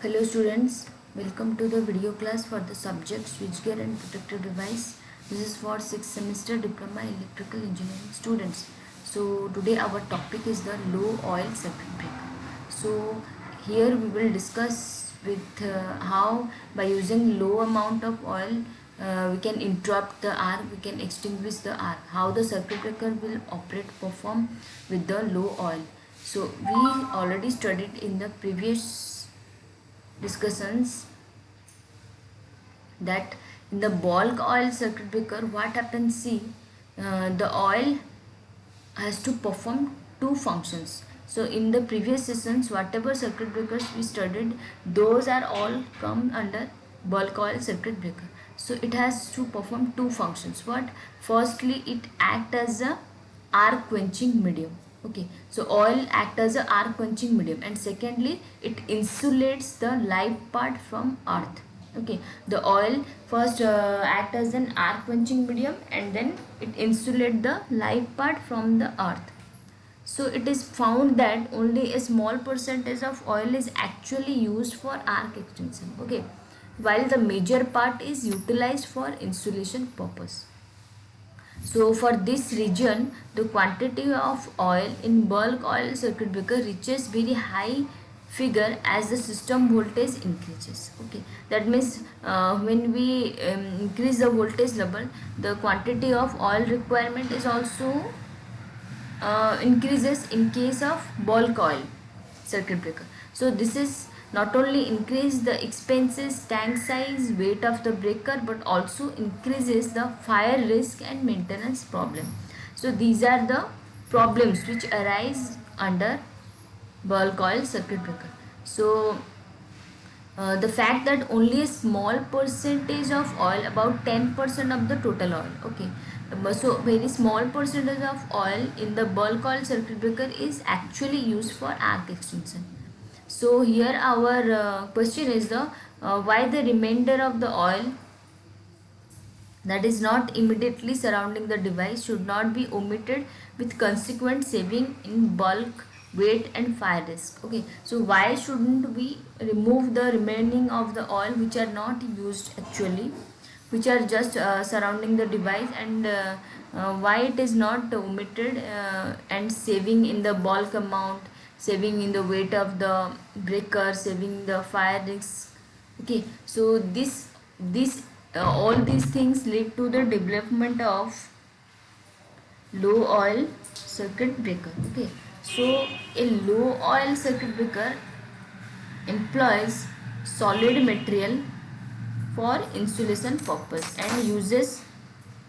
Hello students, welcome to the video class for the subject switchgear and protective device. This is for 6th semester diploma electrical engineering students. So today our topic is the low oil circuit breaker. So here we will discuss with how by using low amount of oil we can interrupt the arc, we can extinguish the arc, how the circuit breaker will perform with the low oil. So we already studied in the previous discussions that in the bulk oil circuit breaker what happens, see, the oil has to perform two functions. So in the previous sessions whatever circuit breakers we studied, those are all come under bulk oil circuit breaker. So it has to perform two functions. What? Firstly, it act as a arc quenching medium. Okay, so oil act as a arc quenching medium, and secondly it insulates the live part from earth. Okay, the oil first act as an arc quenching medium and then it insulate the live part from the earth. So it is found that only a small percentage of oil is actually used for arc extension, okay, while the major part is utilized for insulation purpose. So for this region, the quantity of oil in bulk oil circuit breaker reaches very high figure as the system voltage increases. Okay, that means when we increase the voltage level, the quantity of oil requirement is also increases in case of bulk oil circuit breaker. So this is not only increase the expenses, tank size, weight of the breaker, but also increases the fire risk and maintenance problem. So these are the problems which arise under bulk oil circuit breaker. So the fact that only a small percentage of oil, about 10% of the total oil, okay, so very small percentage of oil in the bulk oil circuit breaker is actually used for arc extension. So here our question is the why the remainder of the oil that is not immediately surrounding the device should not be omitted, with consequent saving in bulk, weight and fire risk. Okay, so why shouldn't we remove the remaining of the oil which are not used actually, which are just surrounding the device, and why it is not omitted and saving in the bulk amount, saving in the weight of the breaker, saving the fire risk. Okay, so this all these things lead to the development of low oil circuit breaker. Okay, so a low oil circuit breaker employs solid material for insulation purpose and uses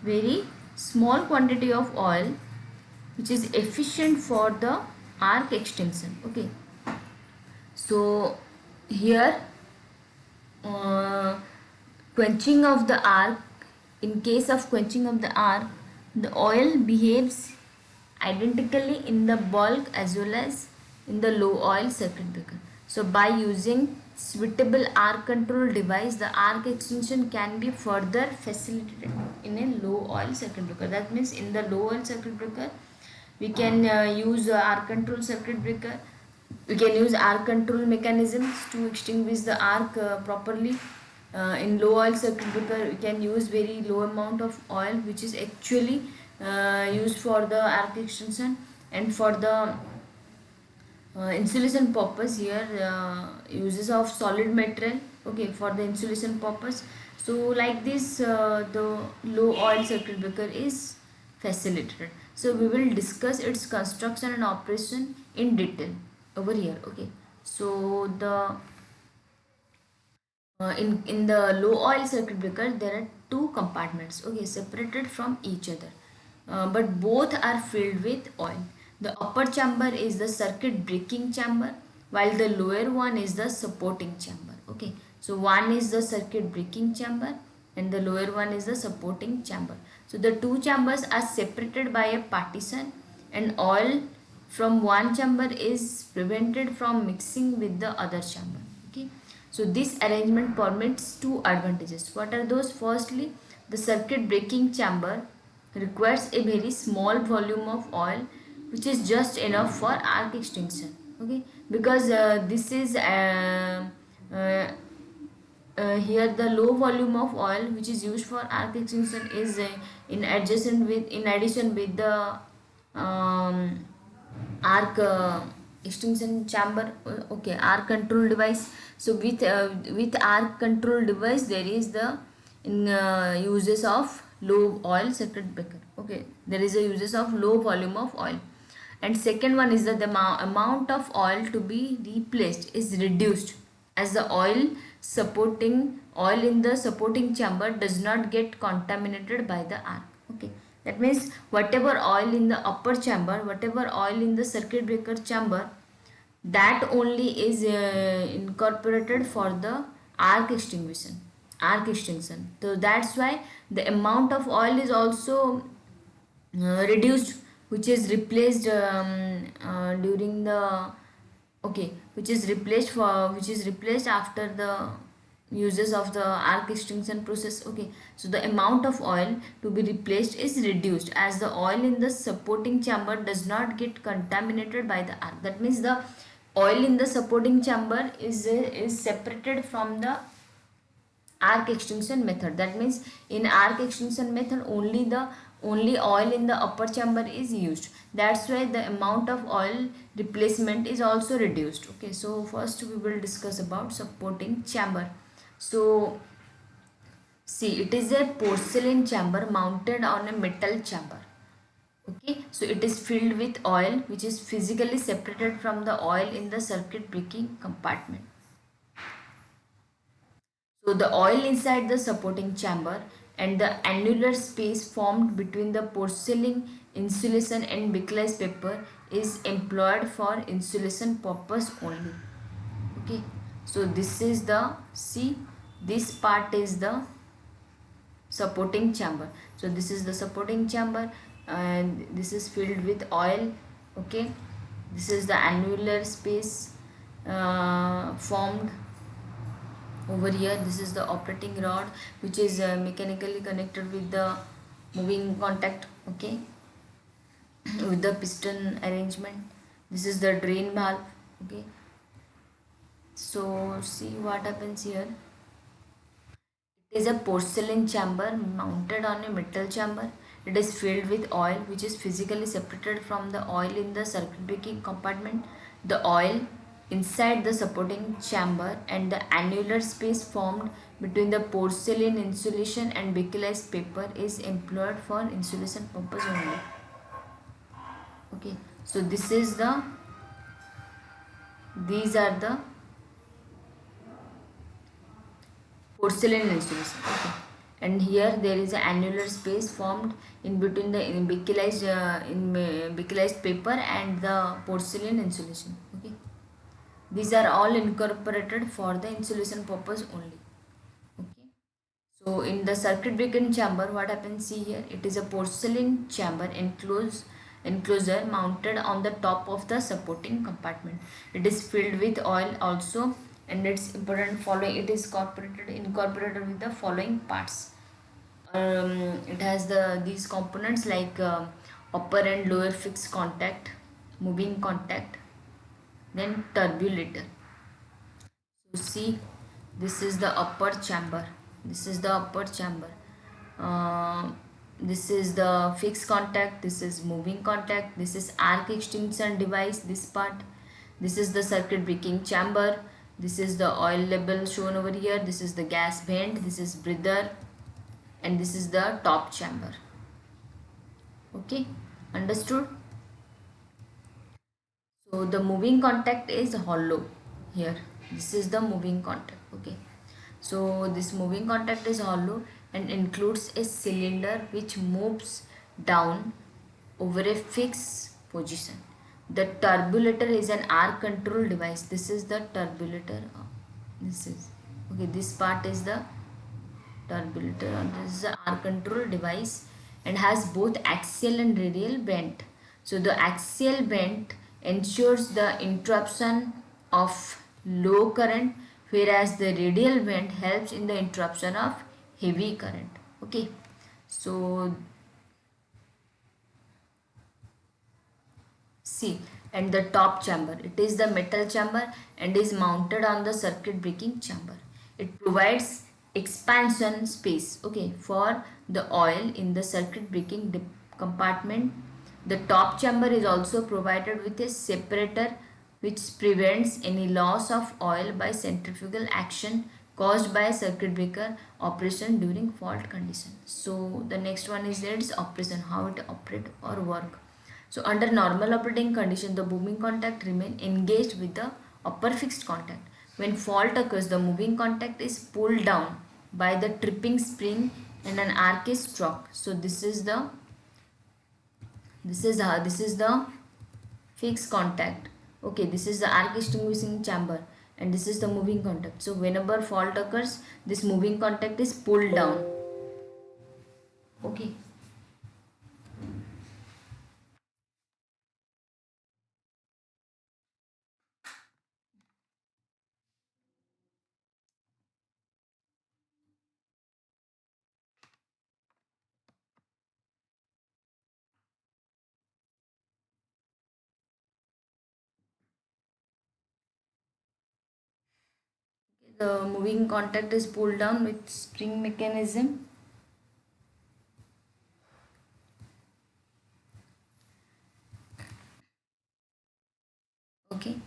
very small quantity of oil, which is efficient for the arc extension. Okay, so here uh, quenching of the arc, in case of quenching of the arc, the oil behaves identically in the bulk as well as in the low oil circuit breaker. So by using suitable arc control device, the arc extension can be further facilitated in a low oil circuit breaker. That means in the low oil circuit breaker we can use arc control circuit breaker, we can use arc control mechanisms to extinguish the arc properly. In low oil circuit breaker we can use very low amount of oil which is actually used for the arc extension, and for the insulation purpose here uses of solid material, okay, for the insulation purpose. So like this the low oil circuit breaker is facilitated. So we will discuss its construction and operation in detail over here. Okay, so the in the low oil circuit breaker there are two compartments, okay, separated from each other, but both are filled with oil. The upper chamber is the circuit breaking chamber, while the lower one is the supporting chamber. Okay, so one is the circuit breaking chamber and the lower one is the supporting chamber. So the two chambers are separated by a partition, and oil from one chamber is prevented from mixing with the other chamber. Okay, so this arrangement permits two advantages. What are those? Firstly, the circuit breaking chamber requires a very small volume of oil which is just enough for arc extension. Okay, because this is uh, here the low volume of oil which is used for arc extinction is in addition with the um, arc extinction chamber. Okay, arc control device. So with arc control device there is the uses of low oil circuit breaker. Okay, there is a uses of low volume of oil. And second one is that the amount of oil to be replaced is reduced as the oil in the supporting chamber does not get contaminated by the arc. Okay, that means whatever oil in the upper chamber, whatever oil in the circuit breaker chamber, that only is incorporated for the arc extinction. So that's why the amount of oil is also reduced, which is replaced during the okay which is replaced after the uses of the arc extinction process. Okay, so the amount of oil to be replaced is reduced as the oil in the supporting chamber does not get contaminated by the arc. That means the oil in the supporting chamber is separated from the arc extinction method. That means in arc extinction method only oil in the upper chamber is used. That's why the amount of oil replacement is also reduced. Okay, so first we will discuss about supporting chamber. So see, it is a porcelain chamber mounted on a metal chamber. Okay, so it is filled with oil which is physically separated from the oil in the circuit breaking compartment. So the oil inside the supporting chamber and the annular space formed between the porcelain insulation and bickless paper is employed for insulation purpose only. Okay, so this is the see, this part is the supporting chamber. So this is the supporting chamber and this is filled with oil. Okay, this is the annular space formed over here. This is the operating rod which is mechanically connected with the moving contact. Okay, with the piston arrangement. This is the drain valve. Okay, so see what happens here. It is a porcelain chamber mounted on a metal chamber. It is filled with oil which is physically separated from the oil in the circuit breaking compartment. The oil inside the supporting chamber and the annular space formed between the porcelain insulation and bickless paper is employed for insulation purpose only. Okay, so these are the porcelain insulation. Okay, and here there is an annular space formed in between the bickless paper and the porcelain insulation. Okay, these are all incorporated for the insulation purpose only. Okay, so in the circuit breaking chamber, what happens, see here, it is a porcelain chamber enclosure mounted on the top of the supporting compartment. It is filled with oil also, and it's important following, it is incorporated with the following parts. It has these components like upper and lower fixed contact, moving contact, then turbulator. So see, this is the upper chamber. This is the upper chamber. Uh, this is the fixed contact. This is moving contact. This is arc extinction device. This part. This is the circuit breaking chamber. This is the oil label shown over here. This is the gas vent. This is breather, and this is the top chamber. Okay, understood? So the moving contact is hollow here. This is the moving contact. Okay, so this moving contact is hollow and includes a cylinder which moves down over a fixed position. The turbulator is an arc control device. This is the turbulator. This is okay. This part is the turbulator, and this is the arc control device and has both axial and radial vent. So the axial vent ensures the interruption of low current, whereas the radial vent helps in the interruption of heavy current. Okay, so see, and the top chamber. It is the metal chamber and is mounted on the circuit breaking chamber. It provides expansion space, okay, for the oil in the circuit breaking compartment. The top chamber is also provided with a separator which prevents any loss of oil by centrifugal action caused by circuit breaker operation during fault condition. So the next one is its operation, how it operate or work. So under normal operating condition, the moving contact remain engaged with the upper fixed contact. When fault occurs, the moving contact is pulled down by the tripping spring and an arc is struck. So this is the fixed contact. Okay, this is the arc extinguishing chamber and this is the moving contact. So whenever fault occurs, this moving contact is pulled down. Okay. The moving contact is pulled down with spring mechanism. Okay,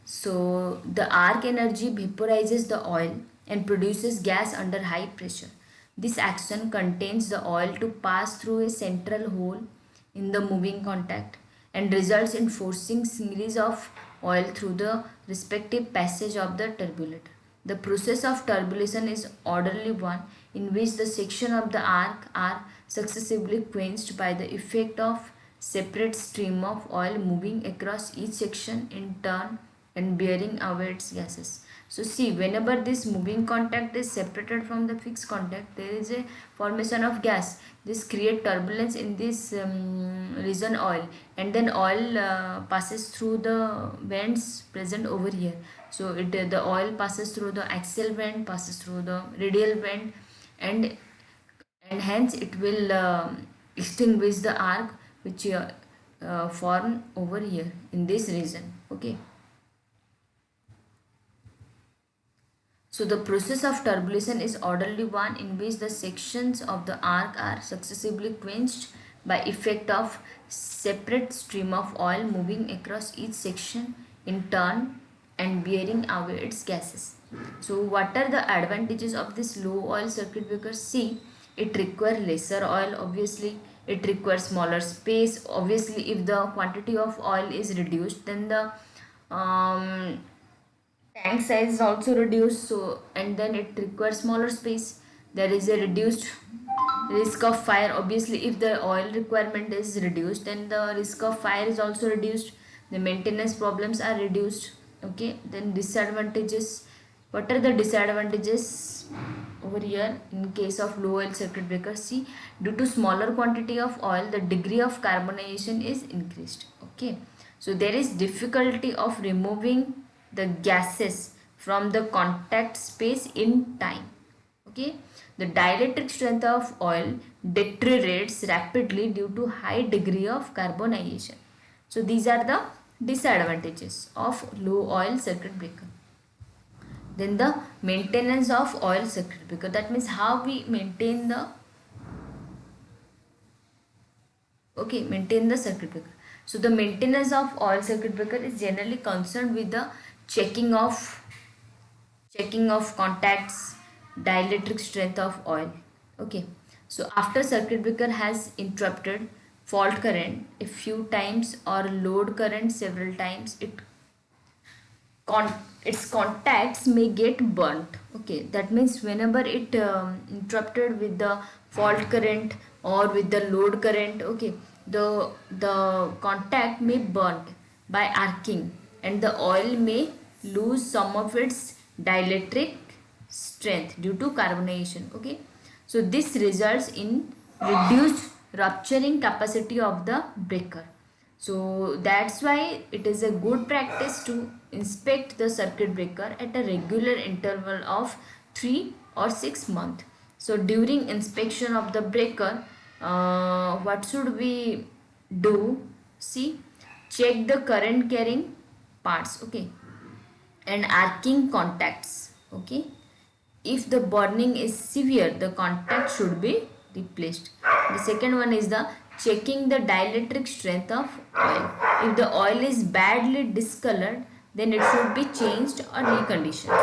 so the arc energy vaporizes the oil and produces gas under high pressure. This action contains the oil to pass through a central hole in the moving contact and results in forcing series of oil through the respective passage of the turbulator. The process of turbulation is orderly one in which the section of the arc are successively quenched by the effect of separate stream of oil moving across each section in turn and bearing away its gases. So see, whenever this moving contact is separated from the fixed contact, there is a formation of gas. This create turbulence in this region oil, and then oil passes through the vents present over here. So the oil passes through the axial vent, passes through the radial vent, and hence it will extinguish the arc which form over here in this region. Okay, so the process of turbulation is orderly one in which the sections of the arc are successively quenched by effect of separate stream of oil moving across each section in turn and bearing away its gases. So what are the advantages of this low oil circuit breaker? See, it requires lesser oil, obviously. It requires smaller space. Obviously, if the quantity of oil is reduced, then the tank size is also reduced, so and then it requires smaller space. There is a reduced risk of fire. Obviously, if the oil requirement is reduced, then the risk of fire is also reduced, the maintenance problems are reduced. Okay, then disadvantages. What are the disadvantages over here in case of low oil circuit breaker? See, due to smaller quantity of oil, the degree of carbonization is increased. Okay, so there is difficulty of removing the gases from the contact space in time. Okay, the dielectric strength of oil deteriorates rapidly due to high degree of carbonization. So these are the disadvantages of low oil circuit breaker. Then the maintenance of oil circuit breaker, that means how we maintain the maintain the circuit breaker. So the maintenance of oil circuit breaker is generally concerned with the checking of contacts, dielectric strength of oil. Okay, so after circuit breaker has interrupted fault current a few times or load current several times, its contacts may get burnt. Okay, that means whenever it interrupted with the fault current or with the load current, okay, the contact may burnt by arcing and the oil may lose some of its dielectric strength due to carbonization. Okay, so this results in reduced rupturing capacity of the breaker. So that's why it is a good practice to inspect the circuit breaker at a regular interval of 3 or 6 months. So during inspection of the breaker, what should we do? See, check the current carrying parts, okay, and arcing contacts, okay. If the burning is severe, the contact should be replaced. The second one is the checking the dielectric strength of oil. If the oil is badly discolored, then it should be changed or reconditioned,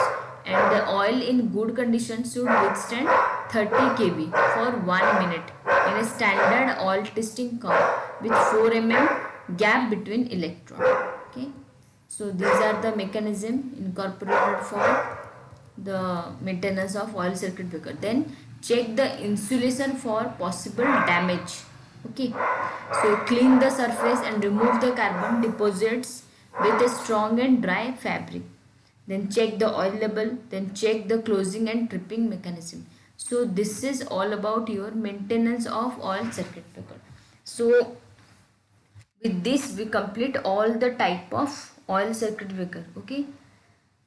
and the oil in good condition should withstand 30 kV for 1 minute in a standard oil testing curve with 4 mm gap between electrode, okay. So these are the mechanism incorporated for the maintenance of oil circuit breaker. Then check the insulation for possible damage, okay. So clean the surface and remove the carbon deposits with a strong and dry fabric. Then check the oil level, then check the closing and tripping mechanism. So this is all about your maintenance of oil circuit breaker. So with this we complete all the type of oil circuit breaker, okay.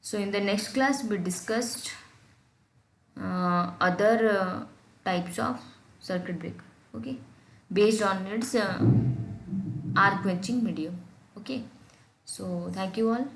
So in the next class we discussed other types of circuit breaker, okay, based on its arc quenching medium, okay. So thank you all.